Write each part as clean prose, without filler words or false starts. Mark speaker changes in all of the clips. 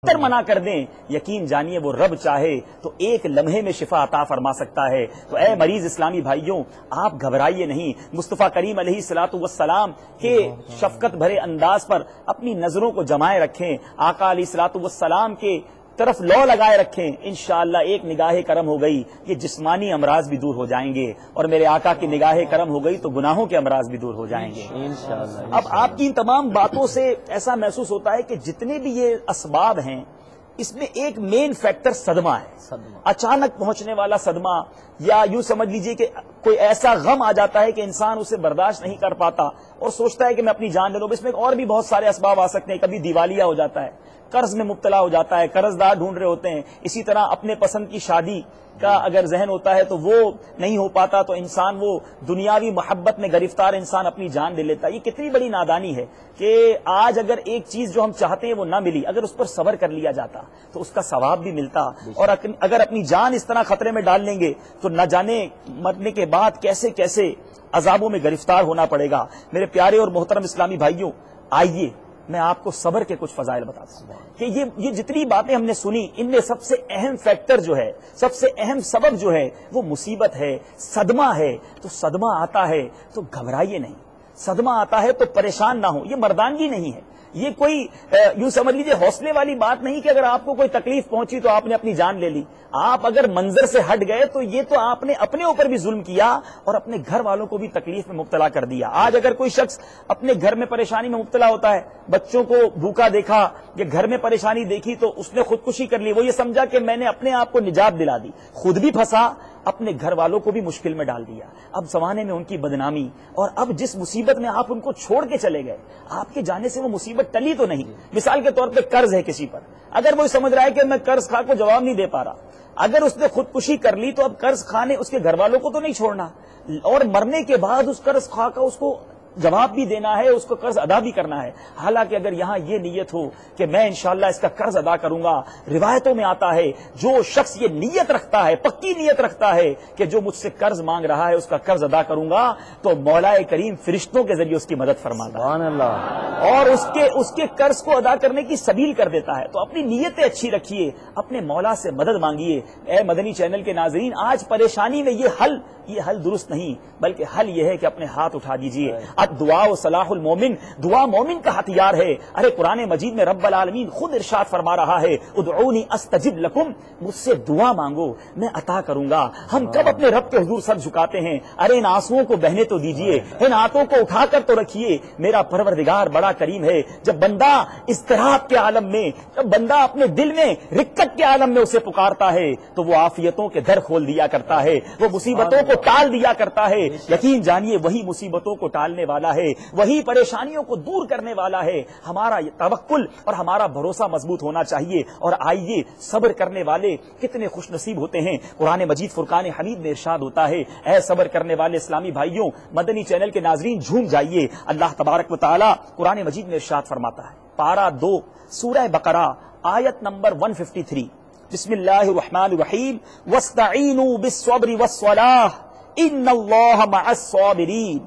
Speaker 1: منع کر دیں، یقین جانیے وہ رب چاہے تو ایک لمحے میں شفا عطا فرما سکتا ہے۔ تو اے مریض اسلامی بھائیوں، آپ گھبرائیے نہیں، مصطفیٰ کریم علیہ الصلوۃ والسلام کے شفقت بھرے انداز پر اپنی نظروں کو جمائے رکھیں، آقا علیہ الصلوۃ والسلام کے طرف لو لگائے رکھیں، انشاءاللہ ایک نگاہ کرم ہو گئی یہ جسمانی امراض بھی دور ہو جائیں گے، اور میرے آقا کی نگاہ کرم ہو گئی تو گناہوں کے امراض بھی دور ہو جائیں گے انشاءاللہ۔ اب آپ کی ان تمام باتوں سے ایسا محسوس ہوتا ہے کہ جتنے بھی یہ اسباب ہیں اس میں ایک مین فیکٹر صدمہ ہے، اچانک پہنچنے والا صدمہ، یا یوں سمجھ لیجئے کہ کوئی ایسا غم آ جاتا ہے کہ انسان اسے برداشت نہیں کر پاتا اور سوچتا ہے کہ میں اپنی جان لے لوں۔ اس میں اور بھی بہت سارے اسباب آ سکتے ہیں، کبھی دیوالیہ ہو جاتا ہے، قرض میں مبتلا ہو جاتا ہے، قرض دار ڈھونڈ رہے ہوتے ہیں، اسی طرح اپنے پسند کی شادی کا اگر ذہن ہوتا ہے تو وہ نہیں ہو پاتا تو انسان وہ دنیاوی محبت میں گرفتار انسان اپنی جان لے لیتا ہے۔ یہ کتنی بڑی نادانی ہے کہ آج اگر ایک چیز جو ہم چاہتے ہیں وہ نہ ملی، اگر اس پر صبر کر لیا جاتا تو اس کا ثواب بھی ملتا، اور اگر اپنی جان اس طرح خطرے میں ڈال لیں گے تو نہ جانے مرنے کے بعد کیسے کیسے عذابوں میں گرفتار ہونا پڑے گا۔ میرے پیارے اور محترم اسلامی بھائیوں، آئیے میں آپ کو صبر کے کچھ فضائل بتاتا ہوں کہ یہ جتنی باتیں ہم نے سنی ان میں سب سے اہم فیکٹر جو ہے، سب سے اہم سبب جو ہے وہ مصیبت ہے، صدمہ ہے۔ تو صدمہ آتا ہے تو گھبرائیے نہیں، صدمہ آتا ہے تو پریشان نہ ہو، یہ مردانگی نہیں ہے، یہ کوئی یوں سمجھ لیجیے حوصلے والی بات نہیں کہ اگر آپ کو کوئی تکلیف پہنچی تو آپ نے اپنی جان لے لی۔ آپ اگر منظر سے ہٹ گئے تو یہ تو آپ نے اپنے اوپر بھی ظلم کیا اور اپنے گھر والوں کو بھی تکلیف میں مبتلا کر دیا۔ آج اگر کوئی شخص اپنے گھر میں پریشانی میں مبتلا ہوتا ہے، بچوں کو بھوکا دیکھا یا گھر میں پریشانی دیکھی تو اس نے خودکشی کر لی، وہ یہ سمجھا کہ میں نے اپنے آپ کو نجات دلا دی، خود بھی پھنسا، اپنے گھر والوں کو بھی مشکل میں ڈال دیا۔ اب زمانے میں ان کی بدنامی، اور اب جس مصیبت میں آپ ان کو چھوڑ کے چلے گئے، آپ کے جانے سے وہ مصیبت ٹلی تو نہیں۔ مثال کے طور پہ قرض ہے کسی پر، اگر وہ سمجھ رہا ہے کہ میں قرض خواہ کو جواب نہیں دے پا رہا، اگر اس نے خودکشی کر لی تو اب قرض خواہ نے اس کے گھر والوں کو تو نہیں چھوڑنا، اور مرنے کے بعد اس قرض خواہ کا اس کو جواب بھی دینا ہے، اس کو قرض ادا بھی کرنا ہے۔ حالانکہ اگر یہاں یہ نیت ہو کہ میں انشاءاللہ اس کا قرض ادا کروں گا، روایتوں میں آتا ہے جو شخص یہ نیت رکھتا ہے، پکی نیت رکھتا ہے کہ جو مجھ سے قرض مانگ رہا ہے اس کا قرض ادا کروں گا، تو مولا کریم فرشتوں کے ذریعے اس کی مدد فرماتا ہے، سبحان اللہ، اور اس کے قرض کو ادا کرنے کی سبیل کر دیتا ہے۔ تو اپنی نیتیں اچھی رکھیے، اپنے مولا سے مدد مانگیے۔ اے مدنی چینل کے ناظرین، آج پریشانی میں یہ حل درست نہیں، بلکہ حل یہ ہے کہ اپنے ہاتھ اٹھا دیجیے۔ دعا و صلاح المومن، دعا مومن کا ہتھیار ہے۔ ارے قرآن مجید میں رب العالمین خود ارشاد فرما رہا ہے، ادعونی استجب لکم، مجھ سے دعا مانگو میں عطا کروں گا۔ ہم کب اپنے رب کے حضور سر جھکاتے ہیں؟ ارے ان آنسوؤں کو بہنے تو دیجیے، ان ہاتھوں کو اٹھا کر تو رکھیے۔ میرا پروردگار بڑا کریم ہے، جب بندہ اضطراب کے عالم میں، جب بندہ اپنے دل میں رکت کے عالم میں اسے پکارتا ہے تو وہ عافیتوں کے در کھول دیا کرتا ہے، وہ مصیبتوں کو ٹال دیا کرتا ہے۔ یقین جانیے وہی مصیبتوں کو ٹالنے والا ہے، وہی پریشانیوں کو دور کرنے والا ہے۔ ہمارا توکل اور ہمارا بھروسہ مضبوط ہونا چاہیے، اور آئیے صبر کرنے والے کتنے خوش نصیب ہوتے ہیں۔ قرآن مجید فرقان حمید میں ارشاد ہوتا ہے، اے صبر کرنے والے اسلامی بھائیوں، مدنی چینل کے ناظرین جھوم جائیے۔ اللہ تبارک و تعالی قرآن مجید میں ارشاد فرماتا ہے، پارہ 2 سورہ بقرہ آیت نمبر 153، بسم اللہ الرحمن الرحیم، واستعینوا بالصبر والصلاۃ ان اللہ مع الصابرین۔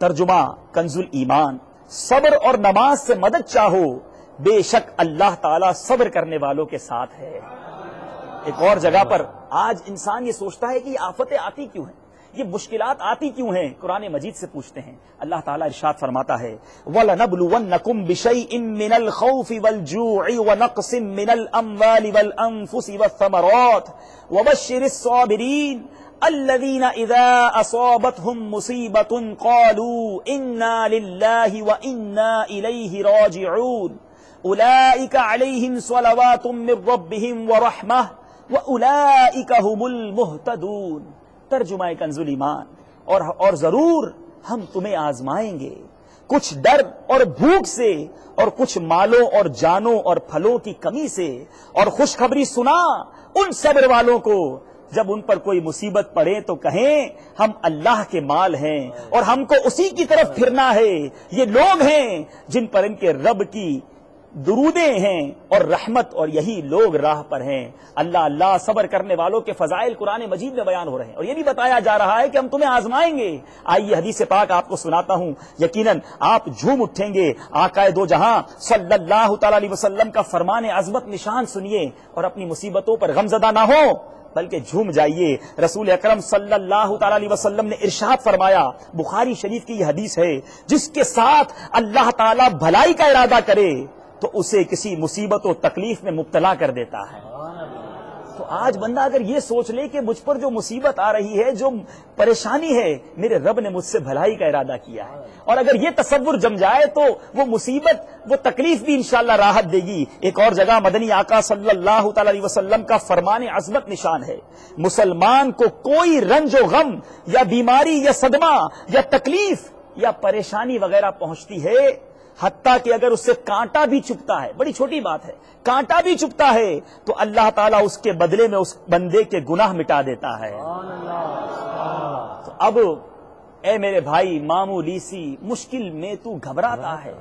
Speaker 1: ترجمہ کنز ایمان، صبر اور نماز سے مدد چاہو، بے شک اللہ تعالیٰ صبر کرنے والوں کے ساتھ ہے۔ ایک اور جگہ پر آج انسان یہ سوچتا ہے کہ یہ آفتیں آتی کیوں ہیں، یہ مشکلات آتی کیوں ہیں؟ قرآن مجید سے پوچھتے ہیں۔ اللہ تعالیٰ ارشاد فرماتا ہے، وَلَنَبْلُوَنَّكُمْ بِشَيْءٍ مِّنَ الْخَوْفِ وَالْجُوعِ وَنَقْصٍ مِّنَ الْأَمْوَالِ وَالْأَنفُسِ وَالثَّمَرَاتِ وَبَشِّرِ الصَّابِرِينَ الذين اذا اصابتهم مصيبة قالوا انا لله وانا اليه راجعون اولئك عليهم صلوات من ربهم ورحمة واولئك هم المهتدون۔ ترجمہ کنز ایمان، اور ضرور ہم تمہیں آزمائیں گے، کچھ ڈر اور بھوک سے، اور کچھ مالوں اور جانوں اور پھلوں کی کمی سے، اور خوشخبری سنا ان صبر والوں کو جب ان پر کوئی مصیبت پڑے تو کہیں ہم اللہ کے مال ہیں اور ہم کو اسی کی طرف پھرنا ہے۔ یہ لوگ ہیں جن پر ان کے رب کی درودیں ہیں اور رحمت، اور یہی لوگ راہ پر ہیں۔ اللہ اللہ صبر کرنے والوں کے فضائل قرآن مجید میں بیان ہو رہے ہیں، اور یہ بھی بتایا جا رہا ہے کہ ہم تمہیں آزمائیں گے۔ آئیے حدیث پاک آپ کو سناتا ہوں، یقیناً آپ جھوم اٹھیں گے۔ آقا دو جہاں صلی اللہ تعالی علیہ وسلم کا فرمان عظمت نشان سنیے اور اپنی مصیبتوں پر غمزدہ نہ ہو بلکہ جھوم جائیے۔ رسول اکرم صلی اللہ تعالی علیہ وسلم نے ارشاد فرمایا، بخاری شریف کی یہ حدیث ہے، جس کے ساتھ اللہ تعالی بھلائی کا ارادہ کرے تو اسے کسی مصیبت و تکلیف میں مبتلا کر دیتا ہے۔ تو آج بندہ اگر یہ سوچ لے کہ مجھ پر جو مصیبت آ رہی ہے، جو پریشانی ہے، میرے رب نے مجھ سے بھلائی کا ارادہ کیا ہے، اور اگر یہ تصور جم جائے تو وہ مصیبت، وہ تکلیف بھی انشاءاللہ راحت دے گی۔ ایک اور جگہ مدنی آقا صلی اللہ تعالی علیہ وسلم کا فرمان عظمت نشان ہے، مسلمان کو کوئی رنج و غم یا بیماری یا صدمہ یا تکلیف یا پریشانی وغیرہ پہنچتی ہے، حتیٰ کہ اگر اس سے کانٹا بھی چبھتا ہے، بڑی چھوٹی بات ہے، کانٹا بھی چبھتا ہے تو اللہ تعالیٰ اس کے بدلے میں اس بندے کے گناہ مٹا دیتا ہے۔ تو اب اے میرے بھائی، معمولی سی مشکل میں تو گھبراتا ہے،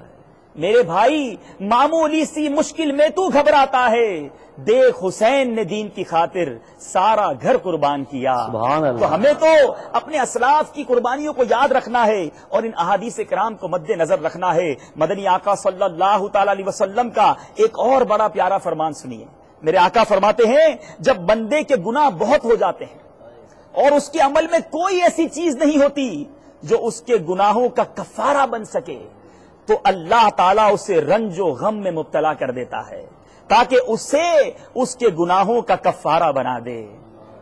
Speaker 1: میرے بھائی معمولی سی مشکل میں تو گھبراتا ہے، دیکھ حسین نے دین کی خاطر سارا گھر قربان کیا۔
Speaker 2: سبحان اللہ۔
Speaker 1: تو ہمیں تو اپنے اسلاف کی قربانیوں کو یاد رکھنا ہے اور ان احادیث کرام کو مد نظر رکھنا ہے۔ مدنی آقا صلی اللہ تعالی علیہ وسلم کا ایک اور بڑا پیارا فرمان سنیے۔ میرے آقا فرماتے ہیں، جب بندے کے گناہ بہت ہو جاتے ہیں اور اس کے عمل میں کوئی ایسی چیز نہیں ہوتی جو اس کے گناہوں کا کفارہ بن سکے، تو اللہ تعالیٰ اسے رنج و غم میں مبتلا کر دیتا ہے تاکہ اسے اس کے گناہوں کا کفارہ بنا دے۔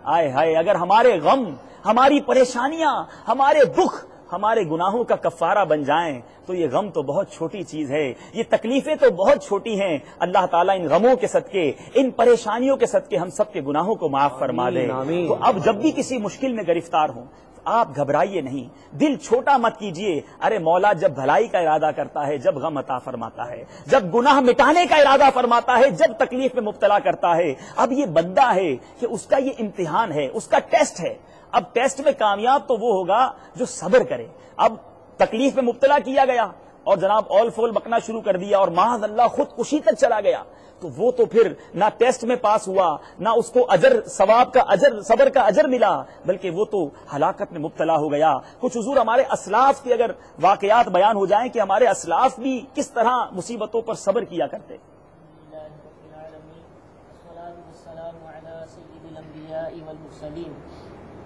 Speaker 1: آئے ہائے، اگر ہمارے غم، ہماری پریشانیاں، ہمارے دکھ ہمارے گناہوں کا کفارہ بن جائیں تو یہ غم تو بہت چھوٹی چیز ہے، یہ تکلیفیں تو بہت چھوٹی ہیں۔ اللہ تعالیٰ ان غموں کے صدقے، ان پریشانیوں کے صدقے ہم سب کے گناہوں کو معاف فرما دے۔ تو اب جب بھی کسی مشکل میں گرفتار ہوں، آپ گھبرائیے نہیں، دل چھوٹا مت کیجئے۔ ارے مولا جب بھلائی کا ارادہ کرتا ہے، جب غم عطا فرماتا ہے، جب گناہ مٹانے کا ارادہ فرماتا ہے، جب تکلیف میں مبتلا کرتا ہے، اب یہ بندہ ہے کہ اس کا یہ امتحان ہے، اس کا ٹیسٹ ہے۔ اب ٹیسٹ میں کامیاب تو وہ ہوگا جو صبر کرے۔ اب تکلیف میں مبتلا کیا گیا اور جناب اول فول بکنا شروع کر دیا اور معاذ اللہ خودکشی تک چلا گیا، تو وہ تو پھر نہ ٹیسٹ میں پاس ہوا، نہ اس کو اجر، ثواب کا اجر، صبر کا اجر ملا، بلکہ وہ تو ہلاکت میں مبتلا ہو گیا۔ کچھ حضور ہمارے اسلاف کے اگر واقعات بیان ہو جائیں کہ ہمارے اسلاف بھی کس طرح مصیبتوں پر صبر کیا کرتے۔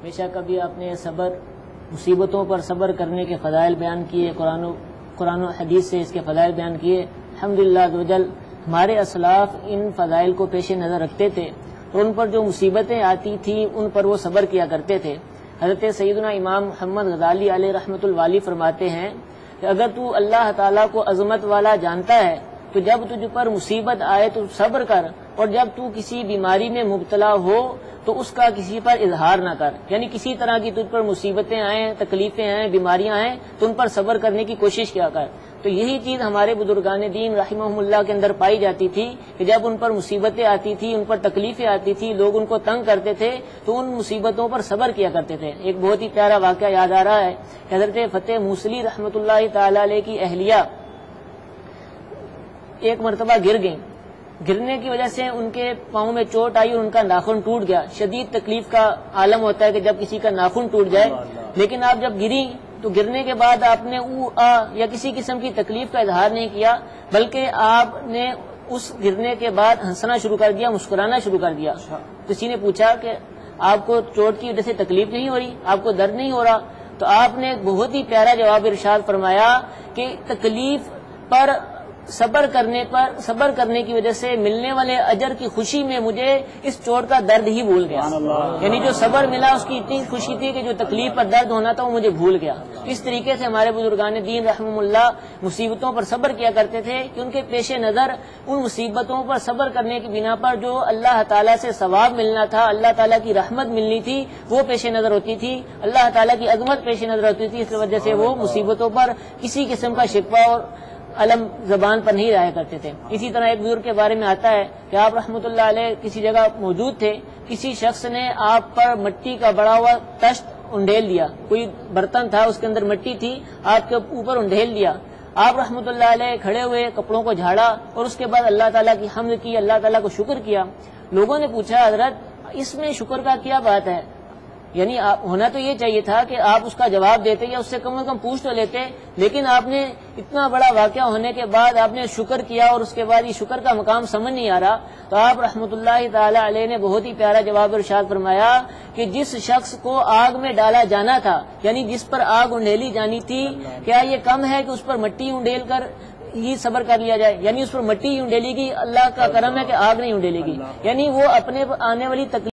Speaker 3: بے شک ابھی آپ نے صبر، مصیبتوں پر صبر کرنے کے فضائل بیان کیے، قرآن و حدیث سے اس کے فضائل بیان کیے۔ الحمدللہ عزوجل ہمارے اسلاف ان فضائل کو پیش نظر رکھتے تھے اور ان پر جو مصیبتیں آتی تھیں ان پر وہ صبر کیا کرتے تھے۔ حضرت سیدنا امام محمد غزالی علیہ رحمۃ الوالی فرماتے ہیں کہ اگر تو اللہ تعالیٰ کو عظمت والا جانتا ہے تو جب تجھ پر مصیبت آئے تو صبر کر، اور جب تو کسی بیماری میں مبتلا ہو تو اس کا کسی پر اظہار نہ کر، یعنی کسی طرح کی تجھ پر مصیبتیں آئیں، تکلیفیں آئیں، بیماریاں آئیں تو ان پر صبر کرنے کی کوشش کیا کر۔ تو یہی چیز ہمارے بزرگان دین رحمہم اللہ کے اندر پائی جاتی تھی کہ جب ان پر مصیبتیں آتی تھی، ان پر تکلیفیں آتی تھی، لوگ ان کو تنگ کرتے تھے تو ان مصیبتوں پر صبر کیا کرتے تھے۔ ایک بہت ہی پیارا واقعہ یاد آ رہا ہے کہ حضرت فتح موصلی رحمۃ اللہ تعالی علیہ کی اہلیہ ایک مرتبہ گر گئیں، گرنے کی وجہ سے ان کے پاؤں میں چوٹ آئی اور ان کا ناخن ٹوٹ گیا۔ شدید تکلیف کا عالم ہوتا ہے کہ جب کسی کا ناخن ٹوٹ جائے، لیکن آپ جب گری تو گرنے کے بعد آپ نے او آ یا کسی قسم کی تکلیف کا اظہار نہیں کیا، بلکہ آپ نے اس گرنے کے بعد ہنسنا شروع کر دیا، مسکرانا شروع کر دیا۔ کسی نے پوچھا کہ آپ کو چوٹ کی وجہ سے تکلیف نہیں ہو رہی، آپ کو درد نہیں ہو رہا؟ تو آپ نے بہت ہی پیارا جواب ارشاد فرمایا کہ تکلیف پر صبر کرنے کی وجہ سے ملنے والے اجر کی خوشی میں مجھے اس چوٹ کا درد ہی بھول گیا، یعنی جو صبر ملا اس کی اتنی خوشی تھی کہ جو تکلیف پر درد ہونا تھا وہ مجھے بھول گیا۔ اس طریقے سے ہمارے بزرگان دین رحمہم اللہ مصیبتوں پر صبر کیا کرتے تھے کہ ان کے پیش نظر ان مصیبتوں پر صبر کرنے کی بنا پر جو اللہ تعالیٰ سے ثواب ملنا تھا، اللہ تعالیٰ کی رحمت ملنی تھی، وہ پیش نظر ہوتی تھی، اللہ تعالیٰ کی عظمت پیش نظر ہوتی تھی۔ اس وجہ سے وہ مصیبتوں پر کسی قسم کا شکوہ اور علم زبان پر نہیں رہا کرتے تھے۔ اسی طرح ایک بزرگ کے بارے میں آتا ہے کہ آپ رحمۃ اللہ علیہ کسی جگہ موجود تھے، کسی شخص نے آپ پر مٹی کا بڑا ہوا تشت انڈھیل دیا، کوئی برتن تھا اس کے اندر مٹی تھی، آپ کے اوپر انڈھیل دیا۔ آپ رحمۃ اللہ علیہ کھڑے ہوئے، کپڑوں کو جھاڑا اور اس کے بعد اللہ تعالیٰ کی حمد کی، اللہ تعالیٰ کو شکر کیا۔ لوگوں نے پوچھا حضرت اس میں شکر کا کیا بات ہے؟ یعنی ہونا تو یہ چاہیے تھا کہ آپ اس کا جواب دیتے یا اس سے کم از کم پوچھ تو لیتے، لیکن آپ نے اتنا بڑا واقعہ ہونے کے بعد آپ نے شکر کیا اور اس کے بعد یہ شکر کا مقام سمجھ نہیں آ رہا۔ تو آپ رحمۃ اللہ تعالی علیہ نے بہت ہی پیارا جواب ارشاد فرمایا کہ جس شخص کو آگ میں ڈالا جانا تھا، یعنی جس پر آگ انڈیلی جانی تھی، کیا یہ کم ہے کہ اس پر مٹی انڈیل کر یہ صبر کر لیا جائے؟ یعنی اس پر مٹی انڈیلی گی، اللہ کا کرم ہے کہ آگ نہیں انڈیلی گی، یعنی وہ اپنے آنے والی تکلیف